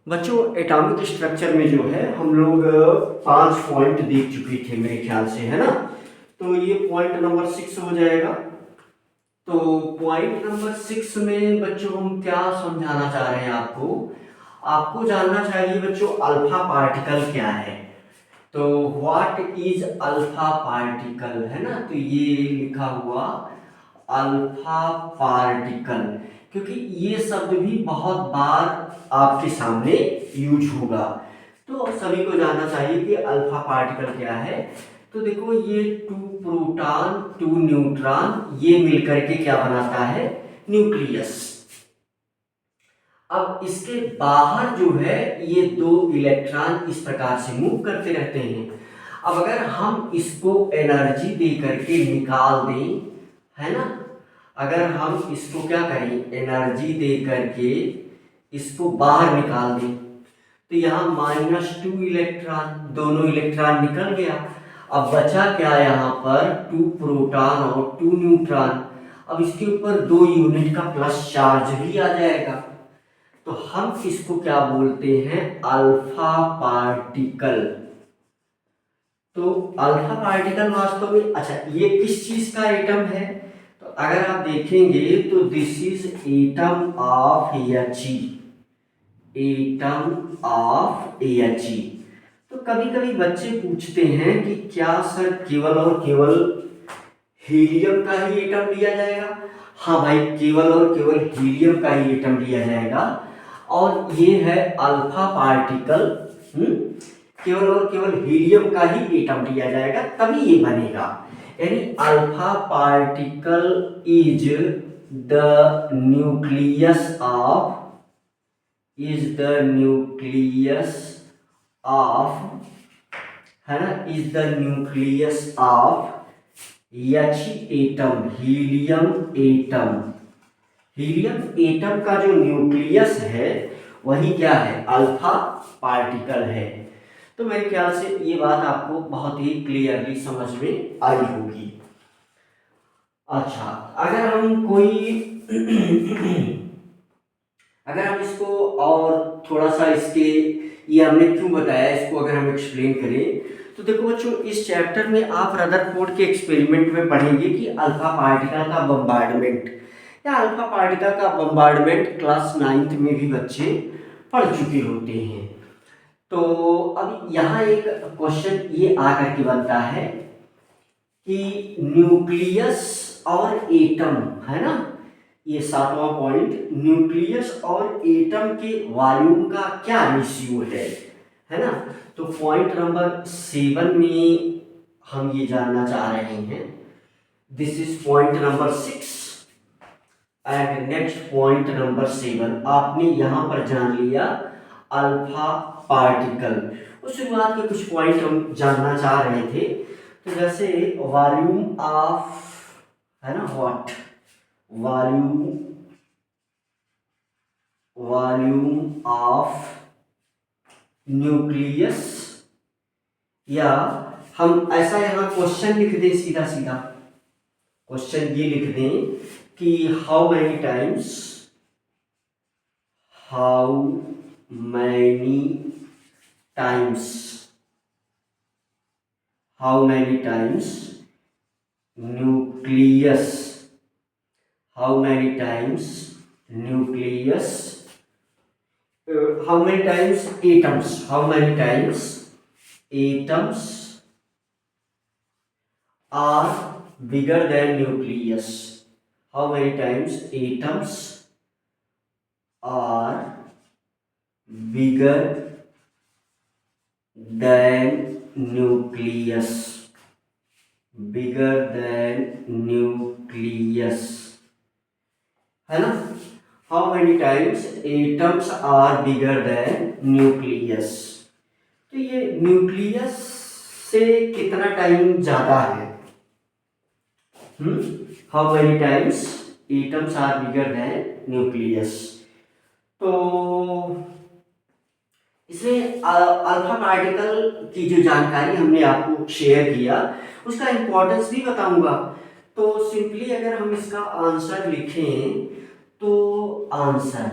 बच्चों atomic structure में जो है हम लोग 5 पॉइंट देख चुके थे मेरे ख्याल से, है ना। तो ये पॉइंट नंबर 6 हो जाएगा। तो पॉइंट नंबर 6 में बच्चों हम क्या समझाना चाह रहे हैं आपको। आपको जानना चाहिए बच्चों अल्फा पार्टिकल क्या है। तो व्हाट इज अल्फा पार्टिकल, है ना। तो ये लिखा हुआ अल्फा पार्टिकल, क्योंकि ये शब्द भी बहुत बार आपके सामने यूज होगा। तो सभी को जानना चाहिए कि अल्फा पार्टिकल क्या है। तो देखो ये 2 प्रोटॉन 2 न्यूट्रॉन ये मिलकर के क्या बनाता है, न्यूक्लियस। अब इसके बाहर जो है ये 2 इलेक्ट्रॉन इस प्रकार से मूव करते रहते हैं। अब अगर हम इसको एनर्जी दे करके निकाल दें, है ना, अगर हम इसको क्या करें एनर्जी दे करके इसको बाहर निकाल दें, तो यहाँ -2 इलेक्ट्रॉन, दोनों इलेक्ट्रॉन निकल गया। अब बचा क्या यहाँ पर 2 प्रोटॉन और 2 न्यूट्रॉन। अब इसके ऊपर 2 यूनिट का प्लस चार्ज भी आ जाएगा। तो हम इसको क्या बोलते हैं, अल्फा पार्टिकल। तो अल्फा पार्टिकल वास्तव में, अच्छा ये किस चीज का एटम है, तो अगर आप देखेंगे तो this is atom of He, atom of He। तो कभी कभी बच्चे पूछते हैं कि क्या सर केवल और केवल हीलियम का ही एटम लिया जाएगा। हाँ भाई, केवल और केवल हीलियम का ही एटम लिया जाएगा। और ये है अल्फा पार्टिकल, केवल और केवल हीलियम का ही एटम लिया जाएगा तभी ये बनेगा। यानी alpha particle is the nucleus of, है ना, is the nucleus of atom, helium atom. Helium atom का जो न्यूक्लियस है वही क्या है, अल्फा पार्टिकल है। तो मेरे ख्याल से ये बात आपको बहुत ही क्लियरली समझ में आई होगी। अच्छा, अगर हम कोई अगर हम इसको और थोड़ा सा इसके, ये हमने क्यों बताया इसको अगर हम एक्सप्लेन करें, तो देखो बच्चों इस चैप्टर में आप रदरफोर्ड के एक्सपेरिमेंट में पढ़ेंगे कि अल्फा पार्टिकल का बम्बार्डमेंट या अल्फा पार्टिकल का बम्बार्डमेंट क्लास 9th में भी बच्चे पढ़ चुके होते हैं। तो अब यहाँ एक क्वेश्चन ये आकर के बनता है कि न्यूक्लियस और एटम, है ना, ये 7वां पॉइंट, न्यूक्लियस और एटम के वॉल्यूम का क्या रेशियो है ना। तो पॉइंट नंबर 7 में हम ये जानना चाह रहे हैं। This is point number 6 and next point number 7 आपने यहां पर जान लिया अल्फा पार्टिकल। उस शुरुआत के कुछ पॉइंट हम जानना चाह रहे थे। तो जैसे वॉल्यूम ऑफ, है ना, व्हाट वॉल्यूम ऑफ न्यूक्लियस, या हम ऐसा यहाँ क्वेश्चन लिख दें, सीधा सीधा क्वेश्चन ये लिख दें कि how many times nucleus, how many times atoms are bigger than nucleus, how many times atoms are bigger than nucleus, है ना। How many times atoms are bigger than nucleus. तो ये न्यूक्लियस से कितना टाइम ज्यादा है, how many times atoms are bigger than nucleus. तो इसमें अल्फा पार्टिकल की जो जानकारी हमने आपको शेयर किया उसका इंपॉर्टेंस भी बताऊंगा। तो सिंपली अगर हम इसका आंसर लिखें तो आंसर,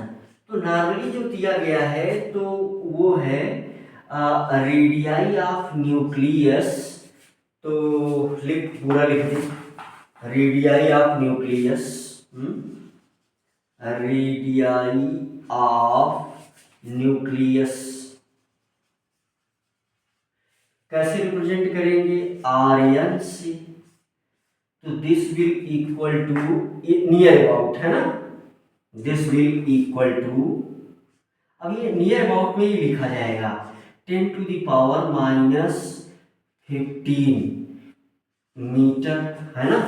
तो नॉर्मली जो दिया गया है तो वो है रेडियाई ऑफ न्यूक्लियस। तो पूरा लिख दें, radii of nucleus, radii of nucleus कैसे रिप्रेजेंट करेंगे, आर एन से। तो this will equal to near about, है ना, दिस विल इक्वल टू, अब ये नियर अबाउट में ही लिखा जाएगा 10⁻⁻15 मीटर, है ना।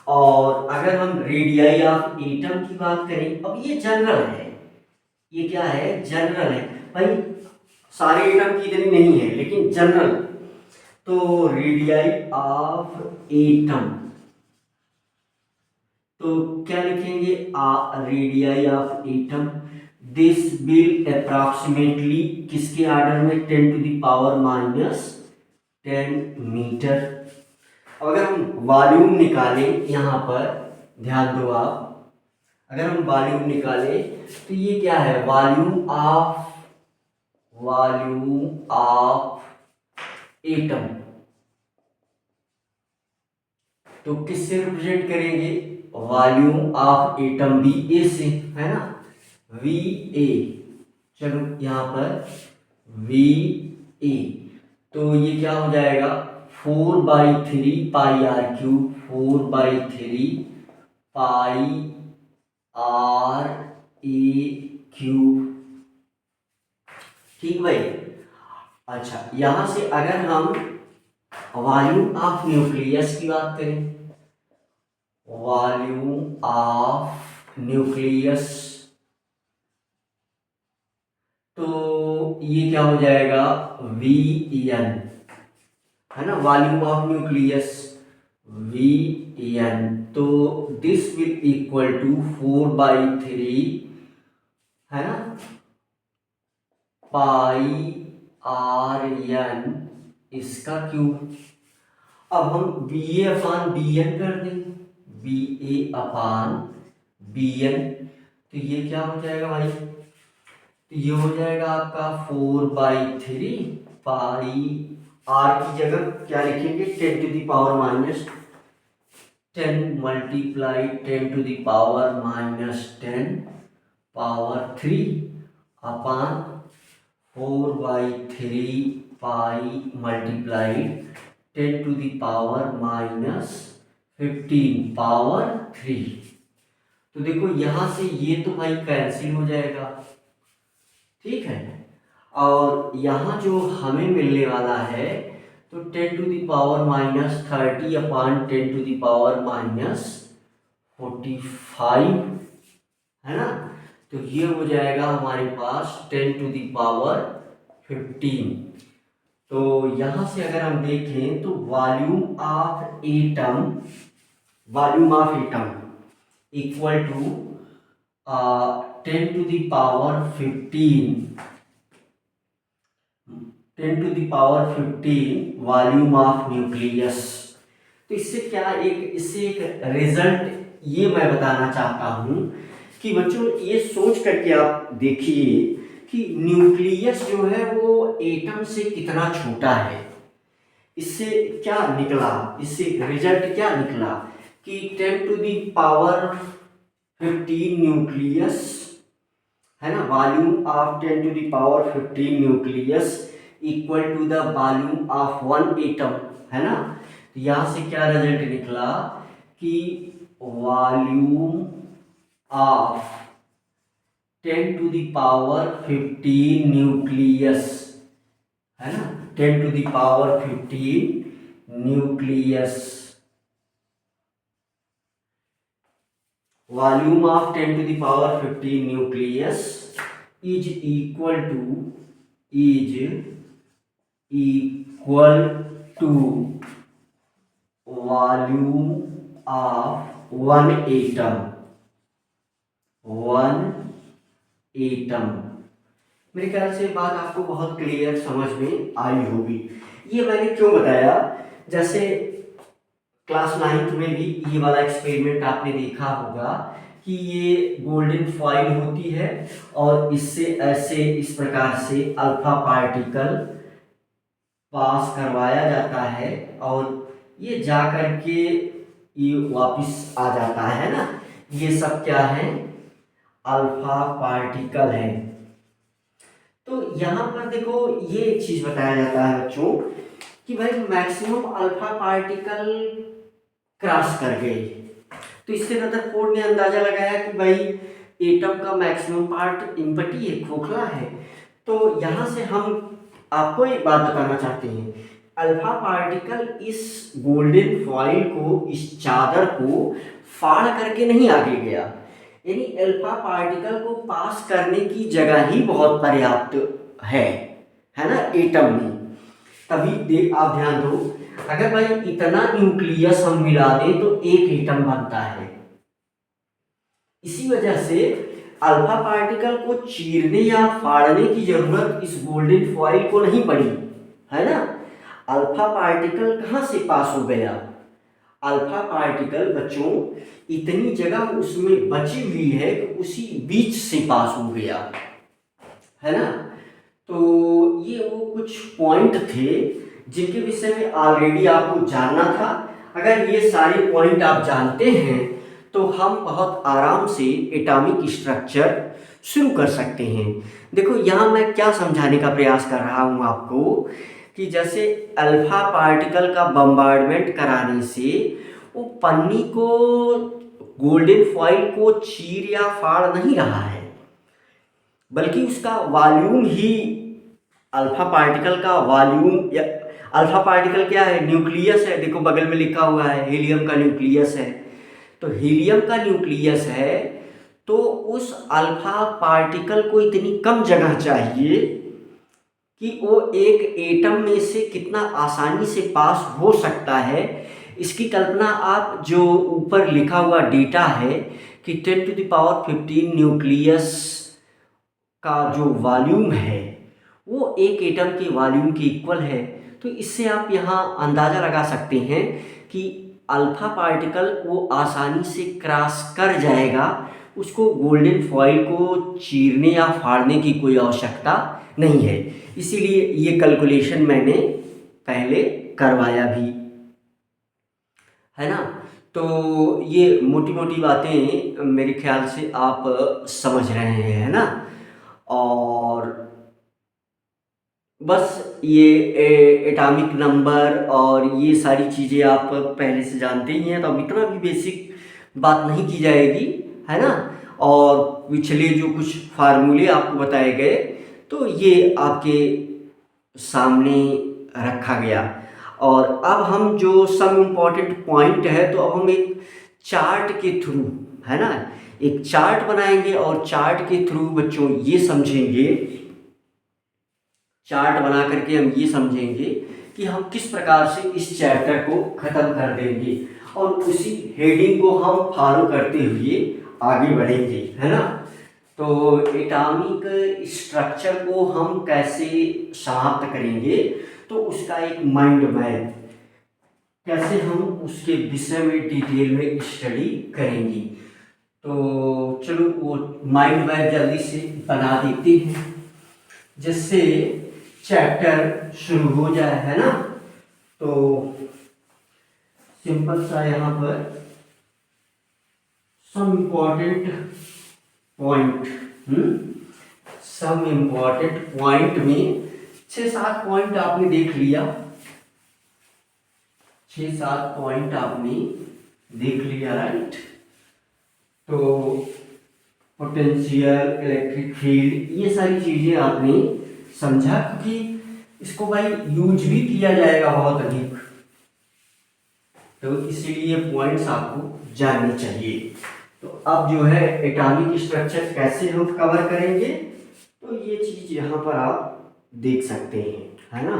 और अगर हम रेडियाई ऑफ एटम की बात करें, अब ये जनरल है, ये क्या है, जनरल है भाई, सारे एटम की इतनी नहीं है लेकिन जनरल। तो रेडियाई ऑफ एटम, तो क्या लिखेंगे, radii of atom, this will approximately किसके ऑर्डर में, 10⁻⁻10 मीटर। अगर हम वॉल्यूम निकालें यहाँ पर, ध्यान दो आप, अगर हम वॉल्यूम निकालें तो ये क्या है, वॉल्यूम ऑफ एटम। तो किससे रिप्रेजेंट करेंगे, volume of atom V A से, है ना, वी ए। चलो यहाँ पर वी ए, तो ये क्या हो जाएगा, 4/3 pi r cube, 4/3 pi r a cube, ठीक भाई। अच्छा, यहां से अगर हम वॉल्यूम ऑफ न्यूक्लियस की बात करें, वॉल्यूम ऑफ न्यूक्लियस, तो ये क्या हो जाएगा, वी एन, है ना, volume of nucleus V N. तो दिस विल इक्वल टू 4/3, है ना, पाई आर एन इसका क्यूब। अब हम B A upon B N कर दें, B A upon B N, तो ये क्या हो जाएगा भाई, तो ये हो जाएगा आपका 4/3 पाई, आर की जगह क्या लिखेंगे, 10⁻⁻10 मल्टीप्लाई 10⁻⁻10 पावर 3 अपान 4/3 पाई मल्टीप्लाई 10⁻⁻15 पावर 3। तो देखो यहां से ये तो भाई कैंसिल हो जाएगा, ठीक है। और यहाँ जो हमें मिलने वाला है तो 10⁻⁻30 अपान 10⁻⁻45, है ना। तो ये हो जाएगा हमारे पास 10⁻15। तो यहाँ से अगर हम देखें तो volume of atom equal to 10⁻15 volume of nucleus. तो इससे एक रिजल्ट ये मैं बताना चाहता हूँ कि बच्चों ये सोच करके आप देखिए कि न्यूक्लियस जो है वो एटम से कितना छोटा है। इससे क्या निकला, इससे रिजल्ट क्या निकला कि 10⁻15 न्यूक्लियस, है ना, volume of 10⁻15 nucleus equal to the volume of 1 atom, है ना। तो यहाँ से क्या रिजल्ट निकला कि वॉल्यूम ऑफ 10⁻15 न्यूक्लियस, है ना, 10⁻15 nucleus, volume of 10⁻15 nucleus is equal to volume of 1 atom. मेरे ख्याल से बात आपको बहुत क्लियर समझ में आई होगी। ये मैंने क्यों बताया, जैसे क्लास 9th में भी ये वाला एक्सपेरिमेंट आपने देखा होगा कि ये गोल्डन फॉइल होती है और इससे ऐसे इस प्रकार से अल्फा पार्टिकल पास करवाया जाता है और ये जा कर के ये वापस आ जाता है ना। ये सब क्या है, अल्फा पार्टिकल है। तो यहाँ पर देखो ये एक चीज बताया जाता है बच्चों कि भाई मैक्सिमम अल्फा पार्टिकल क्रॉस कर गए। तो इससे रदरफोर्ड ने अंदाजा लगाया कि भाई एटम का मैक्सिमम पार्ट इम्पटी है, खोखला है। तो यहाँ से हम आपको एक बात बताना चाहते हैं, अल्फा पार्टिकल इस गोल्डन फॉइल को, इस चादर को फाड़ करके नहीं आगे गया, यानी अल्फा पार्टिकल को पास करने की जगह ही बहुत पर्याप्त है ना एटम में। तभी देख आप ध्यान दो, अगर भाई इतना न्यूक्लियस हम मिला दें तो एक एटम बनता है। इसी वजह से अल्फा पार्टिकल को चीरने या फाड़ने की जरूरत इस गोल्डन फॉइल को नहीं पड़ी, है ना। अल्फा पार्टिकल कहाँ से पास हो गया, अल्फा पार्टिकल बच्चों इतनी जगह उसमें बची हुई है कि उसी बीच से पास हो गया, है ना। तो ये वो कुछ पॉइंट थे जिनके विषय में ऑलरेडी आपको जानना था। अगर ये सारे पॉइंट आप जानते हैं तो हम बहुत आराम से एटॉमिक स्ट्रक्चर शुरू कर सकते हैं। देखो यहाँ मैं क्या समझाने का प्रयास कर रहा हूँ आपको कि जैसे अल्फा पार्टिकल का बम्बार्डमेंट कराने से वो पन्नी को, गोल्डन फॉइल को चीर या फाड़ नहीं रहा है, बल्कि उसका वॉल्यूम ही, अल्फा पार्टिकल का वॉल्यूम, या अल्फा पार्टिकल क्या है, न्यूक्लियस है। देखो बगल में लिखा हुआ है हीलियम का न्यूक्लियस है। तो हीलियम का न्यूक्लियस है तो उस अल्फा पार्टिकल को इतनी कम जगह चाहिए कि वो एक एटम में से कितना आसानी से पास हो सकता है। इसकी कल्पना आप, जो ऊपर लिखा हुआ डेटा है कि 10⁻15 न्यूक्लियस का जो वॉल्यूम है वो एक एटम के वॉल्यूम के इक्वल है। तो इससे आप यहाँ अंदाज़ा लगा सकते हैं कि अल्फा पार्टिकल वो आसानी से क्रॉस कर जाएगा, उसको गोल्डन फॉइल को चीरने या फाड़ने की कोई आवश्यकता नहीं है। इसीलिए ये कैलकुलेशन मैंने पहले करवाया भी, है ना। तो ये मोटी मोटी बातें मेरे ख्याल से आप समझ रहे हैं, है ना। और बस ये एटॉमिक नंबर और ये सारी चीज़ें आप पहले से जानते ही हैं, तो अब इतना भी बेसिक बात नहीं की जाएगी, है ना। और पिछले जो कुछ फार्मूले आपको बताए गए तो ये आपके सामने रखा गया। और अब हम जो सम इम्पॉर्टेंट पॉइंट है तो अब हम एक चार्ट के थ्रू, है ना, एक चार्ट बनाएंगे और चार्ट के थ्रू बच्चों ये समझेंगे, चार्ट बना करके हम ये समझेंगे कि हम किस प्रकार से इस चैप्टर को ख़त्म कर देंगे और उसी हेडिंग को हम फॉलो करते हुए आगे बढ़ेंगे, है ना। तो एटॉमिक स्ट्रक्चर को हम कैसे समाप्त करेंगे तो उसका एक माइंड मैप, कैसे हम उसके विषय में डिटेल में स्टडी करेंगे। तो चलो वो माइंड मैप जल्दी से बना देते हैं जिससे चैप्टर शुरू हो जाए, है ना। तो सिंपल सा यहाँ पर some important point, some important point में 6-7 पॉइंट आपने देख लिया, 6-7 पॉइंट आपने देख लिया, राइट। तो पोटेंशियल, इलेक्ट्रिक फील्ड, ये सारी चीजें आपने समझा, क्योंकि इसको भाई यूज भी किया जाएगा बहुत अधिक, तो इसीलिए पॉइंट्स आपको जानने चाहिए। तो अब जो है एटॉमिक स्ट्रक्चर कैसे हम कवर करेंगे तो ये चीज यहाँ पर आप देख सकते हैं, है ना।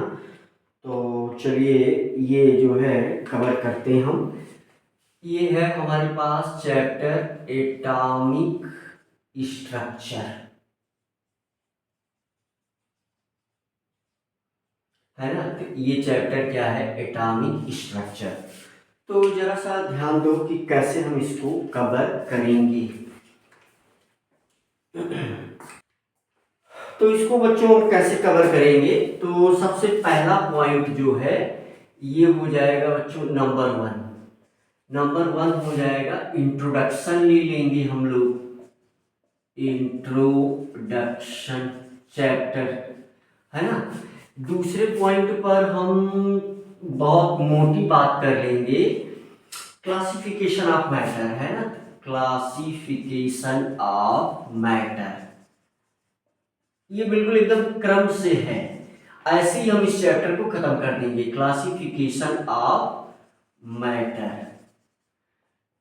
तो चलिए ये जो है कवर करते हैं हम। ये है हमारे पास चैप्टर एटॉमिक स्ट्रक्चर, है ना। तो ये चैप्टर क्या है, एटॉमिक स्ट्रक्चर। तो जरा सा ध्यान दो कि कैसे हम इसको कवर करेंगे। तो इसको बच्चों हम कैसे कवर करेंगे, तो सबसे पहला पॉइंट जो है ये हो जाएगा बच्चों नंबर वन। नंबर वन हो जाएगा इंट्रोडक्शन ले लेंगे हम लोग, इंट्रोडक्शन चैप्टर, है ना। दूसरे पॉइंट पर हम बहुत मोटी बात कर लेंगे, क्लासिफिकेशन ऑफ मैटर, है ना, क्लासिफिकेशन ऑफ मैटर। ये बिल्कुल एकदम क्रम से है, ऐसे ही हम इस चैप्टर को खत्म कर देंगे, क्लासिफिकेशन ऑफ मैटर।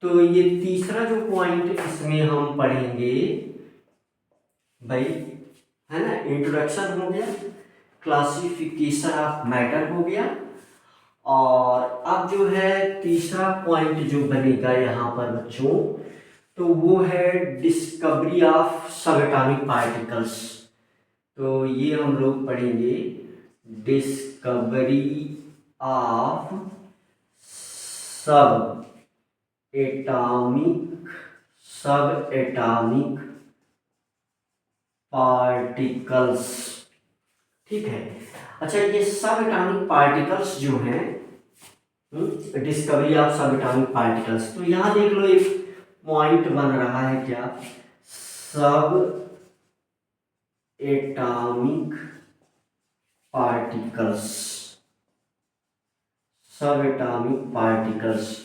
तो ये तीसरा जो पॉइंट इसमें हम पढ़ेंगे भाई, है ना, इंट्रोडक्शन हो गया, क्लासिफिकेशन ऑफ मैटर हो गया, और अब जो है तीसरा पॉइंट जो बनेगा यहाँ पर बच्चों, तो वो है डिस्कवरी ऑफ सब एटॉमिक पार्टिकल्स। तो ये हम लोग पढ़ेंगे डिस्कवरी ऑफ सब एटॉमिक पार्टिकल्स, ठीक है। अच्छा, ये सब एटॉमिक पार्टिकल्स जो हैं, डिस्कवरी ऑफ सब एटॉमिक पार्टिकल्स, तो यहाँ देख लो एक पॉइंट बन रहा है क्या, सब एटॉमिक पार्टिकल्स, सब एटॉमिक पार्टिकल्स।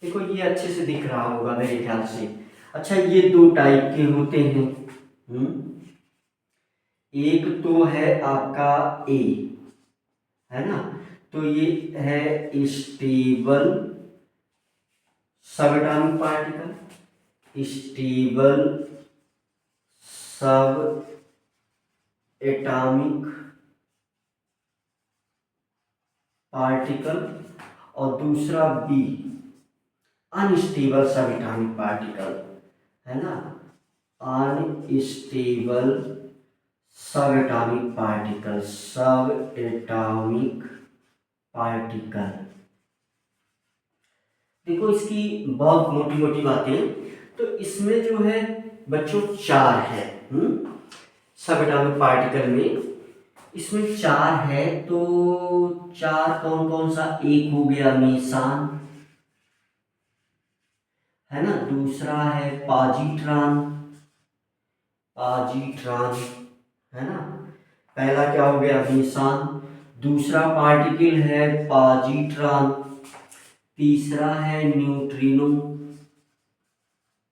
देखो ये अच्छे से दिख रहा होगा मेरे ख्याल से। अच्छा, ये दो टाइप के होते हैं, एक तो है आपका ए, है ना, तो ये है स्टेबल सब एटॉमिक पार्टिकल, स्टेबल सब एटॉमिक पार्टिकल, और दूसरा बी अनस्टेबल सब एटॉमिक पार्टिकल, है ना, अनस्टेबल सब एटॉमिक पार्टिकल, सब एटॉमिक पार्टिकल। देखो इसकी बहुत मोटी मोटी बातें, तो इसमें जो है बच्चों चार है, सब एटॉमिक पार्टिकल में इसमें चार है, तो चार कौन कौन सा, एक हो गया मेसान, है ना, दूसरा है पॉजिट्रॉन, है ना, पहला क्या हो गया मेसान, दूसरा पार्टिकल है पॉजिट्रॉन, तीसरा है न्यूट्रिनो,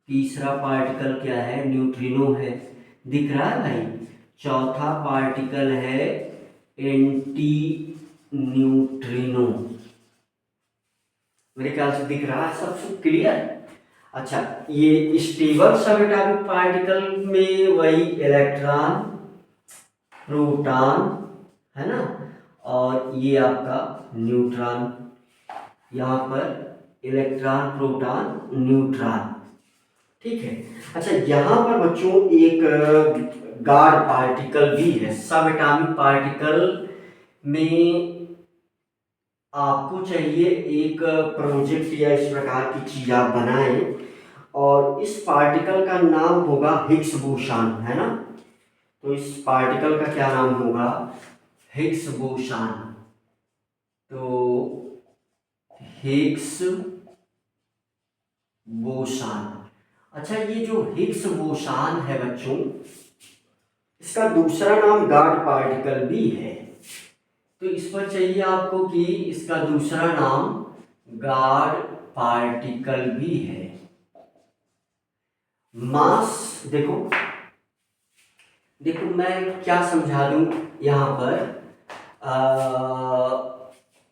तीसरा पार्टिकल क्या है, न्यूट्रिनो है, दिख रहा है भाई, चौथा पार्टिकल है एंटी न्यूट्रिनो, मेरे ख्याल से दिख रहा है, सब क्लियर। अच्छा, ये स्टेबल सब एटॉमिक पार्टिकल में वही इलेक्ट्रॉन प्रोटॉन, है ना, और ये आपका न्यूट्रॉन, यहाँ पर इलेक्ट्रॉन प्रोटॉन न्यूट्रॉन, ठीक है। अच्छा, यहाँ पर बच्चों एक गाढ़ पार्टिकल भी है, सब एटॉमिक पार्टिकल में आपको चाहिए एक प्रोजेक्ट या इस प्रकार की चीज आप बनाएं, और इस पार्टिकल का नाम होगा हिग्स बोसान, है ना, तो इस पार्टिकल का क्या नाम होगा, हिग्स बोसान। तो हिग्स बोसान, अच्छा, ये जो हिग्स बोसान है बच्चों, इसका दूसरा नाम गाढ़ पार्टिकल भी है, तो इस पर चाहिए आपको कि इसका दूसरा नाम गाढ़ पार्टिकल भी है। मास, देखो देखो मैं क्या समझा दूं यहां पर,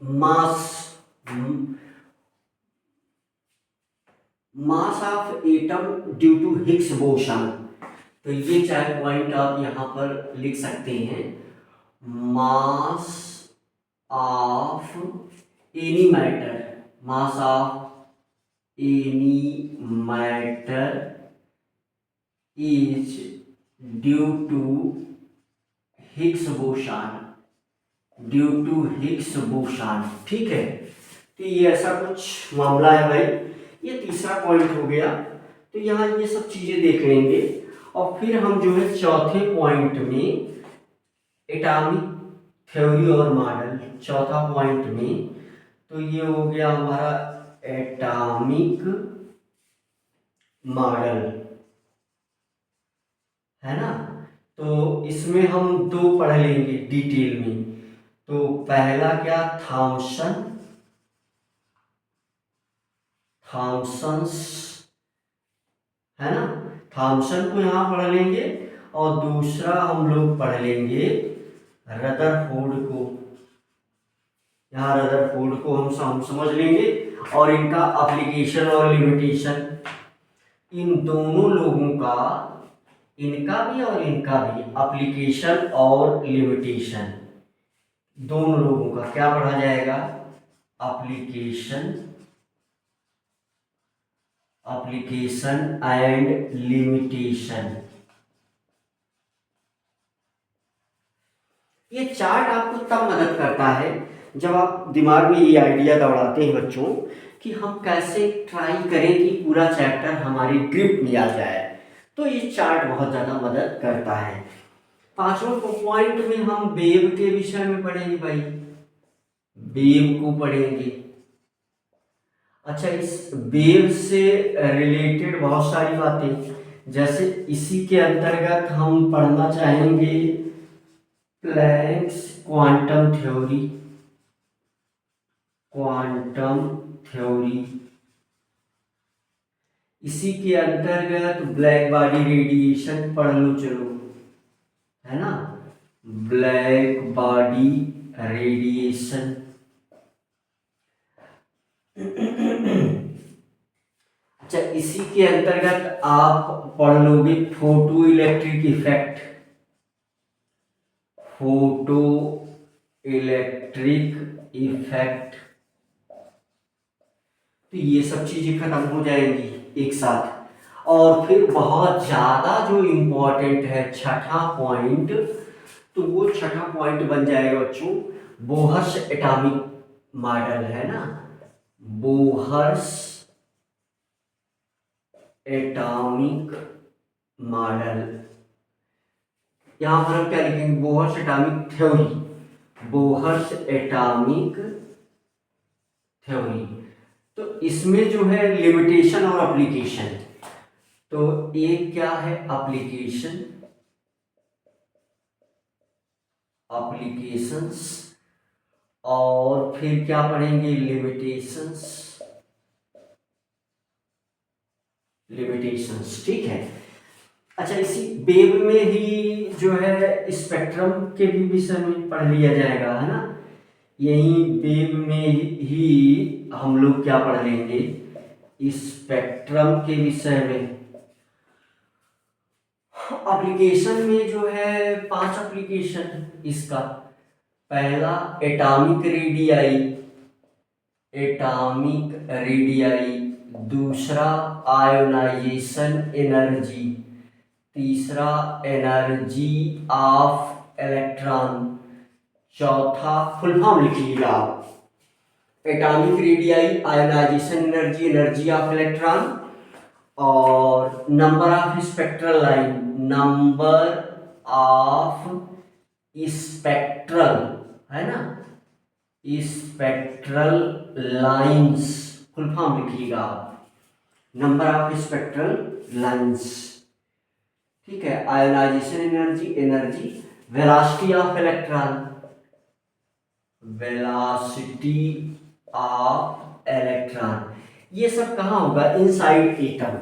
mass mass of atom due to Higgs boson, तो ये चाहे पॉइंट आप यहां पर लिख सकते हैं, mass of any matter, mass of any matter is due to Higgs boson, due to Higgs boson, ठीक है। तो ये ऐसा कुछ मामला है भाई, ये तीसरा पॉइंट हो गया। तो यहाँ ये सब चीजें देख लेंगे, और फिर हम जो है चौथे पॉइंट में एटॉमिक थ्योरी और मॉडल, चौथा पॉइंट में तो ये हो गया हमारा एटॉमिक मॉडल, है ना। तो इसमें हम दो पढ़ लेंगे डिटेल में। तो पहला क्या, थॉमसन्स, है ना, थॉमसन को यहाँ पढ़ लेंगे। और दूसरा हम लोग पढ़ लेंगे रदरफोर्ड को। यहाँ रदरफोर्ड को हम समझ लेंगे और इनका एप्लीकेशन और लिमिटेशन। इन दोनों लोगों का, इनका भी और इनका भी एप्लीकेशन और लिमिटेशन, दोनों लोगों का क्या पढ़ा जाएगा, एप्लीकेशन एंड लिमिटेशन। ये चार्ट आपको तब मदद करता है जब आप दिमाग में ये आइडिया दौड़ाते हैं बच्चों कि हम कैसे ट्राई करें कि पूरा चैप्टर हमारी ग्रिप में आ जाए। तो ये चार्ट बहुत ज़्यादा मदद करता है। पांचवें पॉइंट में हम वेव के विषय में पढ़ेंगे भाई, वेव को पढ़ेंगे। अच्छा, इस वेव से रिलेटेड बहुत सारी बातें, जैसे इसी के अंतर्गत हम पढ़ना चाहेंगे प्लैंक्स क्वांटम थ्योरी। इसी के अंतर्गत ब्लैक बॉडी रेडिएशन पढ़ लो, चलो, है ना, ब्लैक बॉडी रेडिएशन। अच्छा, इसी के अंतर्गत आप पढ़ लोगे फोटो इलेक्ट्रिक इफेक्ट। तो ये सब चीजें खत्म हो जाएंगी एक साथ। और फिर बहुत ज्यादा जो इम्पोर्टेंट है छठा पॉइंट, तो वो छठा पॉइंट बन जाएगा बच्चों बोहर्स एटॉमिक मॉडल, है ना, बोहर्स एटॉमिक मॉडल। यहां पर हम क्या लिखेंगे, बोहर्स एटॉमिक थ्योरी। तो इसमें जो है लिमिटेशन और एप्लीकेशन, तो एक क्या है एप्लीकेशंस, और फिर क्या पढ़ेंगे लिमिटेशंस, ठीक है। अच्छा, इसी वेव में ही जो है स्पेक्ट्रम के भी विषय में पढ़ लिया जाएगा, है ना। यही वेव में ही हम लोग क्या पढ़ लेंगे, स्पेक्ट्रम के विषय में। एप्लीकेशन में जो है 5 एप्लीकेशन इसका। पहला एटॉमिक रेडियाई, दूसरा आयोनाइजेशन एनर्जी, तीसरा एनर्जी ऑफ इलेक्ट्रॉन, चौथा फुल फॉर्म लिखिएगा आप, atomic radii, ionisation energy, energy of electron, और number of spectral line, number of spectral, है ना, स्पेक्ट्रल लाइंस, फुल फॉर्म लिखिएगा आप, नंबर ऑफ स्पेक्ट्रल लाइंस, ठीक है। Ionisation energy, velocity of electron, ये सब कहाँ होगा, इनसाइड एटम।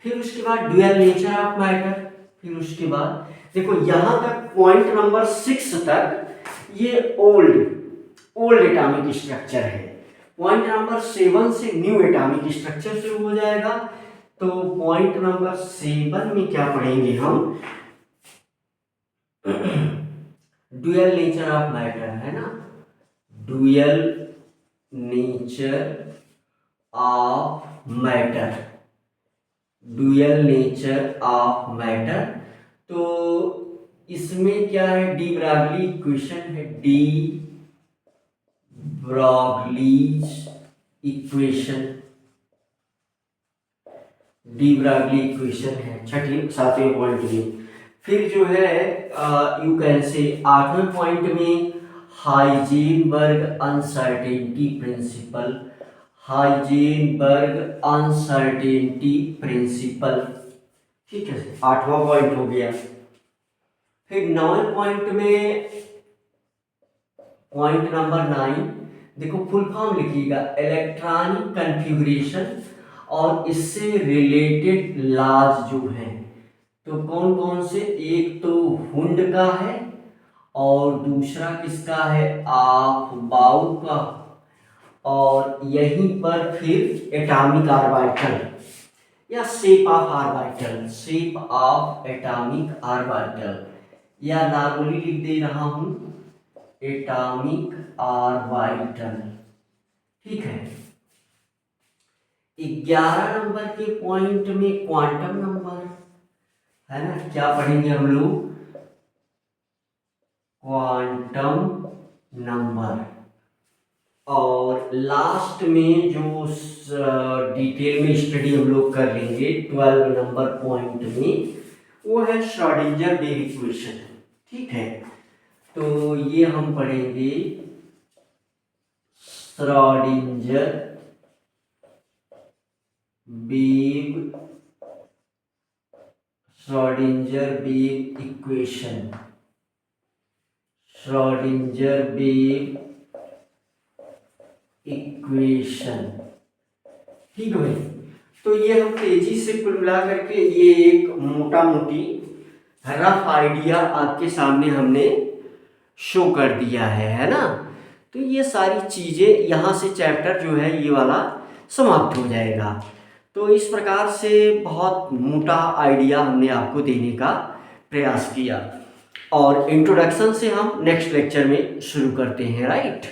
फिर उसके बाद ड्यूअल नेचर ऑफ मैटर। फिर उसके बाद देखो यहां तक पॉइंट नंबर 6 तक ये ओल्ड एटॉमिक स्ट्रक्चर है। पॉइंट नंबर 7 से न्यू एटॉमिक स्ट्रक्चर शुरू हो जाएगा। तो पॉइंट नंबर 7 में क्या पढ़ेंगे हम, ड्यूअल नेचर ऑफ मैटर, है ना, ड्यूअल नेचर ऑफ मैटर। तो इसमें क्या है, डी ब्रॉगली इक्वेशन है, de Broglie's equation. De Broglie equation है छठी सातवें पॉइंट में। फिर जो है यू कैन से 8वें पॉइंट में Heisenberg uncertainty principle, Heisenberg uncertainty principle. ठीक है, 8वां पॉइंट हो गया। फिर 9वें पॉइंट में पॉइंट नंबर 9, देखो फुल फॉर्म लिखिएगा, इलेक्ट्रॉनिक कन्फिग्रेशन और इससे रिलेटेड लॉज जो हैं, तो कौन कौन से, एक तो हुंड का है और दूसरा किसका है, आफबाउ का, और यहीं पर फिर एटॉमिक ऑर्बिटल या shape of orbital, shape of atomic orbital, या नॉर्मली लिख दे रहा हूं एटॉमिक ऑर्बिटल। ठीक है, 11 नंबर के पॉइंट में क्वांटम नंबर है ना, क्या पढ़ेंगे हम लोग, क्वांटम नंबर। और लास्ट में जो डिटेल में स्टडी हम लोग कर लेंगे 12 नंबर पॉइंट में, वो है श्रोडिंगर वेव इक्वेशन। ठीक है, तो ये हम पढ़ेंगे Schrodinger wave, Schrodinger wave equation, Schrodinger wave equation. ठीक है भाई, तो ये हम तेजी से कुल मिला करके ये एक मोटा मोटी रफ आइडिया आपके सामने हमने शो कर दिया है ना। तो ये सारी चीज़ें यहाँ से चैप्टर जो है ये वाला समाप्त हो जाएगा। तो इस प्रकार से बहुत मोटा आइडिया हमने आपको देने का प्रयास किया, और इंट्रोडक्शन से हम नेक्स्ट लेक्चर में शुरू करते हैं, राइट।